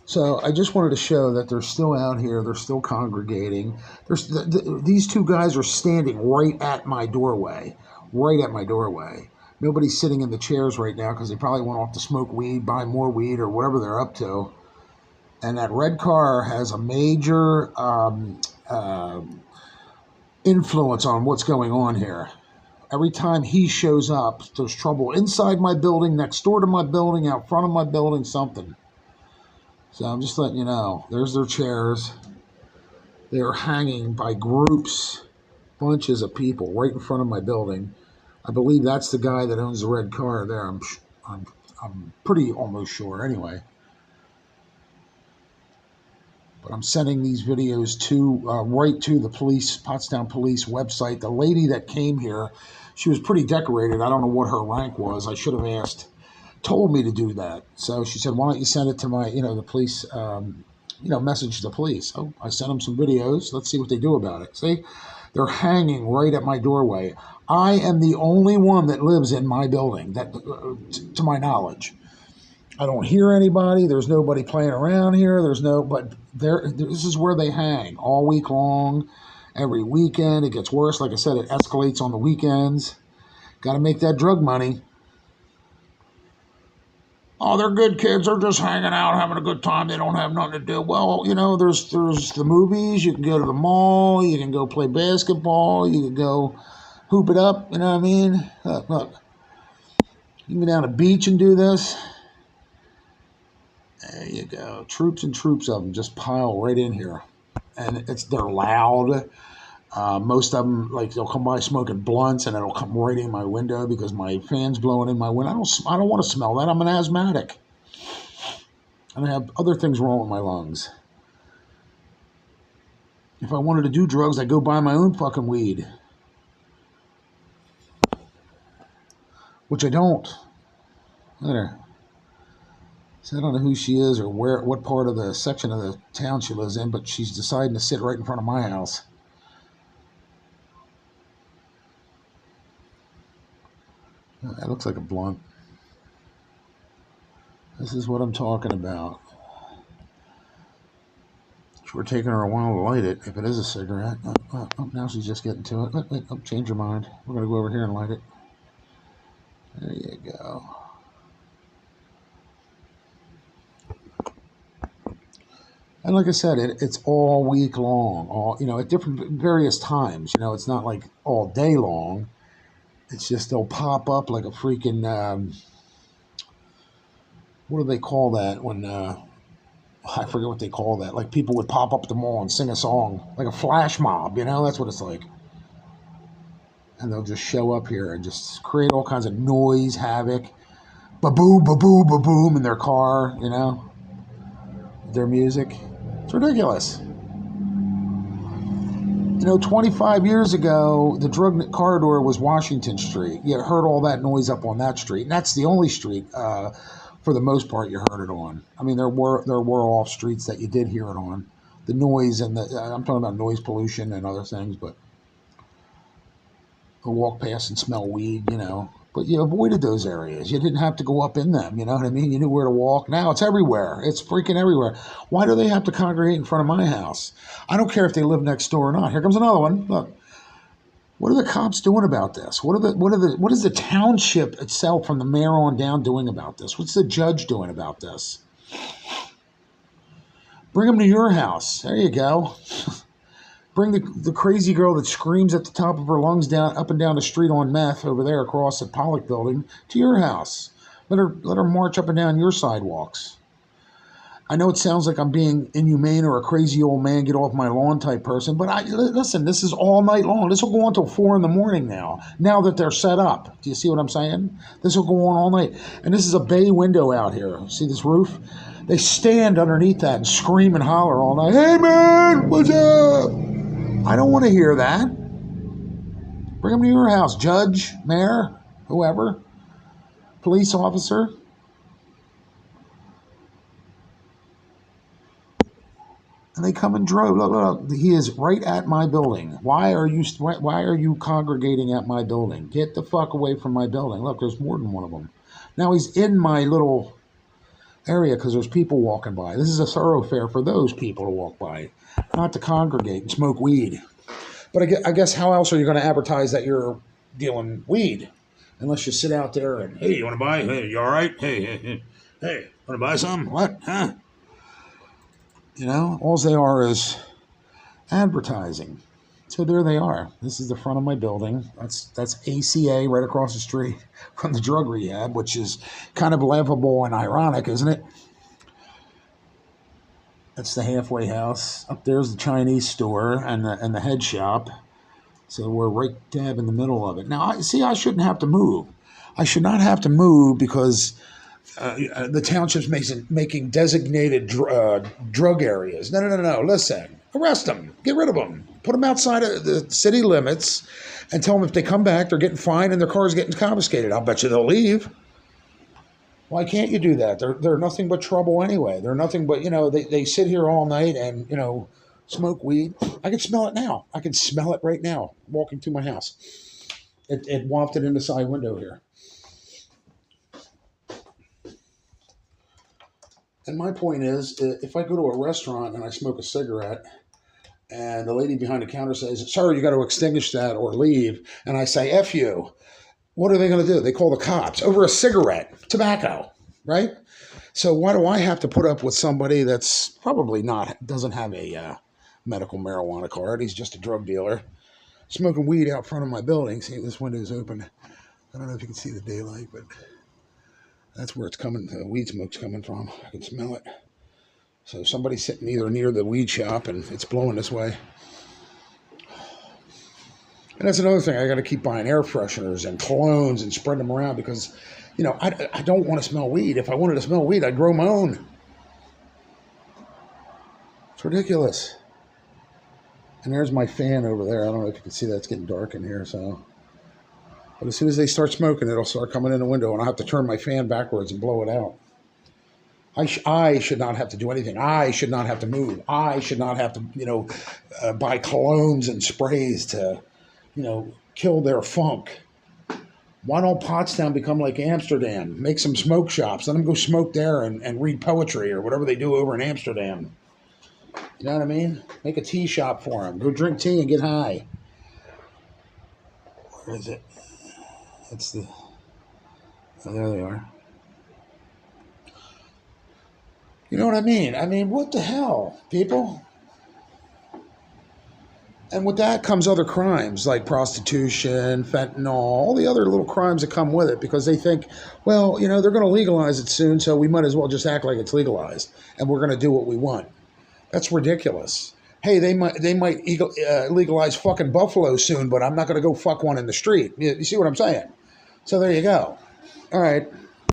So I just wanted to show that they're still out here. They're still congregating. These two guys are standing right at my doorway. Right at my doorway. Nobody's sitting in the chairs right now because they probably went off to smoke weed, buy more weed, or whatever they're up to. And that red car has a major influence on what's going on here. Every time he shows up, there's trouble inside my building, next door to my building, out front of my building, something. So I'm just letting you know. There's their chairs. They're hanging by groups, bunches of people right in front of my building. I believe that's the guy that owns the red car there. I'm pretty almost sure anyway. But I'm sending these videos to right to the police, Pottstown police website. The lady that came here, she was pretty decorated. I don't know what her rank was. I should have asked. Told me to do that. So she said, why don't you send it to my, the police, message the police. Oh, I sent them some videos. Let's see what they do about it. See, they're hanging right at my doorway. I am the only one that lives in my building, that, to my knowledge. I don't hear anybody. There's nobody playing around here. But this is where they hang all week long. Every weekend, it gets worse. Like I said, it escalates on the weekends. Got to make that drug money. Oh, they're good kids. They're just hanging out, having a good time. They don't have nothing to do. Well, there's the movies. You can go to the mall. You can go play basketball. You can go hoop it up. You know what I mean? Look. You can go down to the beach and do this. There you go. Troops and troops of them just pile right in here. And they're loud. Most of them, they'll come by smoking blunts, and it'll come right in my window because my fan's blowing in my window. I don't want to smell that. I'm an asthmatic. And I have other things wrong with my lungs. If I wanted to do drugs, I'd go buy my own fucking weed. Which I don't. Look at her. So I don't know who she is or what part of the section of the town she lives in, but she's deciding to sit right in front of my house. That looks like a blunt. This is what I'm talking about. We're taking her a while to light it, if it is a cigarette. Oh, now she's just getting to it. Wait, change your mind. We're going to go over here and light it. There you go. And like I said, it's all week long, at different various times. It's not like all day long. It's just they'll pop up like a freaking, what do they call that when, I forget what they call that. Like people would pop up at the mall and sing a song, like a flash mob, that's what it's like. And they'll just show up here and just create all kinds of noise, havoc, ba-boom, ba-boom, ba-boom in their car, their music. It's ridiculous. 25 years ago, the drug corridor was Washington Street. You heard all that noise up on that street. And that's the only street, for the most part, you heard it on. I mean, there were off streets that you did hear it on. The noise and I'm talking about noise pollution and other things, but you walk past and smell weed, But you avoided those areas. You didn't have to go up in them, you know what I mean? You knew where to walk. Now it's everywhere. It's freaking everywhere. Why do they have to congregate in front of my house? I don't care if they live next door or not. Here comes another one. Look. What are the cops doing about this? What is the township itself from the mayor on down doing about this? What's the judge doing about this? Bring them to your house. There you go. Bring the crazy girl that screams at the top of her lungs up and down the street on meth over there across the Pollock building to your house. Let her march up and down your sidewalks. I know it sounds like I'm being inhumane or a crazy old man, get off my lawn type person, but listen, this is all night long. This will go on till 4 in the morning now that they're set up. Do you see what I'm saying? This will go on all night. And this is a bay window out here. See this roof? They stand underneath that and scream and holler all night. Hey, man, what's up? I don't want to hear that. Bring them to your house, judge, mayor, whoever, police officer. And they come and drove. Look, he is right at my building. Why are you congregating at my building? Get the fuck away from my building. Look, there's more than one of them. Now he's in my little area because there's people walking by. This is a thoroughfare for those people to walk by, not to congregate and smoke weed. But I guess how else are you going to advertise that you're dealing weed? Unless you sit out there and, hey, you want to buy? Hey, you all right? Hey, want to buy some? What? Huh? All they are is advertising. So there they are. This is the front of my building. That's ACA right across the street from the drug rehab, which is kind of laughable and ironic, isn't it? That's the halfway house. Up there's the Chinese store and the head shop. So we're right dab in the middle of it. Now, I shouldn't have to move. I should not have to move because the township's making designated drug areas. No. Listen. Arrest them. Get rid of them. Put them outside of the city limits and tell them if they come back, they're getting fined and their car's getting confiscated. I'll bet you they'll leave. Why can't you do that? They're nothing but trouble anyway. They're nothing but, they sit here all night and, smoke weed. I can smell it now. I can smell it right now walking through my house. It wafted in the side window here. And my point is, if I go to a restaurant and I smoke a cigarette and the lady behind the counter says, sir, you got to extinguish that or leave, and I say, F you, what are they going to do? They call the cops over a cigarette, tobacco, right? So why do I have to put up with somebody that's probably doesn't have a medical marijuana card? He's just a drug dealer smoking weed out front of my building. See, this window is open. I don't know if you can see the daylight, but that's where it's coming. The weed smoke's coming from. I can smell it. So somebody's sitting either near the weed shop and it's blowing this way. And that's another thing. I got to keep buying air fresheners and colognes and spread them around because, I don't want to smell weed. If I wanted to smell weed, I'd grow my own. It's ridiculous. And there's my fan over there. I don't know if you can see that. It's getting dark in here, so. But as soon as they start smoking, it'll start coming in the window, and I'll have to turn my fan backwards and blow it out. I should not have to do anything. I should not have to move. I should not have to, buy colognes and sprays to, kill their funk. Why don't Pottstown become like Amsterdam? Make some smoke shops. Let them go smoke there and read poetry or whatever they do over in Amsterdam. You know what I mean? Make a tea shop for them. Go drink tea and get high. Where is it? Oh, there they are. You know what I mean? I mean, what the hell, people? And with that comes other crimes like prostitution, fentanyl, all the other little crimes that come with it because they think, well, they're going to legalize it soon, so we might as well just act like it's legalized and we're going to do what we want. That's ridiculous. Hey, they might legalize fucking buffalo soon, but I'm not going to go fuck one in the street. You see what I'm saying? So there you go. All right.